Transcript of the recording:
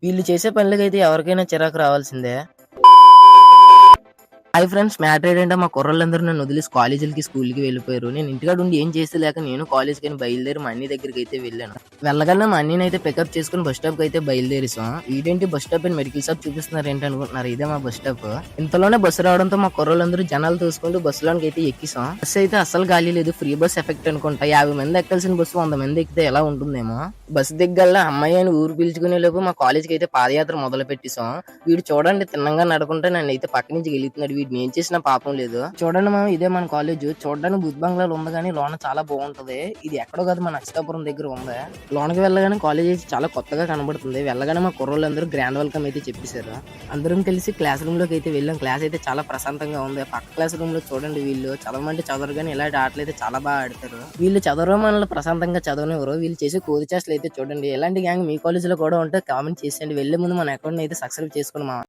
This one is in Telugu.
వీళ్ళు చేసే పనులకైతే ఎవరికైనా చిరాకు రావాల్సిందే. హాయ్ ఫ్రెండ్స్, మ్యాటర్ ఏంటంటే మా కుర్రోళ్ళందరూ నన్ను వదిలేసి కాలేజీలకి, స్కూల్‌కి వెళ్ళిపోయారు. నేను ఇంటికాడ ఉండి ఏం చేసేలేక నేను కాలేజ్‌కని బయలుదేరి మా అన్నయ్య దగ్గరికైతే వెళ్ళాను. వెళ్ళగానే మా అన్నయ్యనైతే పికప్ చేసుకొని బస్ స్టాప్‌కైతే బయలుదేరేసాం. ఈడేంటి బస్ స్టాప్ అని మెడికల్ షాప్ చూపిస్తున్నారు ఏంటి అనుకుంటున్నారు. ఇదే మా బస్ స్టాప్. ఇంతలోనే బస్సు రావడంతో మా కుర్రోళ్ళందరూ జనాలు తోసుకుంటూ బస్సులోనికైతే ఎక్కేసాం. బస్సు అయితే అస్సలు ఖాళీ లేదు. ఫ్రీ బస్ ఎఫెక్ట్ అనుకుంటా. 50 మంది ఎక్కాల్సిన బస్సు 100 మంది ఎక్కితే ఎలా ఉంటుందేమో. బస్సు దిగ్గల్లా అమ్మాయి అని ఊరు పిలుచుకునే లోపు మా కాలేజ్‌కి అయితే పాదయాత్ర మొదలు పెట్టేసాం. వీడు చూడండి తిన్నంగా నడుకుంటే నన్నైతే పక్క నుంచి గెలుతున్నాడు. వీడిని ఏం చేసినా పాపం లేదు. చూడండి మామ, ఇదే మన కాలేజ్. చూడడానికి బుద్ధ బంగ్లాలో ఉంది కానీ లోన చాలా బాగుంటది. ఇది ఎక్కడో కాదు, మన నక్షత్రపురం దగ్గర ఉంది. లోనకి వెళ్ళగానే కాలేజ్ అయితే చాలా కొత్తగా కనబడుతుంది. వెళ్ళగానే మా కుర్రోళ్ళందరూ గ్రాండ్ వెల్కమ్ అయితే చెప్పేశారు. అందరం కలిసి క్లాస్ రూమ్ లోకి అయితే వెళ్ళాం. క్లాస్ అయితే చాలా ప్రశాంతంగా ఉంది. పక్క క్లాస్ రూమ్ లో చూడండి, వీళ్ళు చదవమంటే చదవరు కానీ ఇలాంటి ఆటలు అయితే చాలా బాగా ఆడతారు. వీళ్ళు చదవడం మనల్ని ప్రశాంతంగా చదవనివ్వరు. వీళ్ళు చేసే కోతి చేష్టలు అయితే చూడండి. ఇలాంటి గ్యాంగ్ మీ కాలేజ్ లో కూడా ఉంటే కామెంట్ చేసేయండి. వెళ్లే ముందు మన అకౌంట్ అయితే సబ్స్క్రైబ్ చేసుకోండి మామ.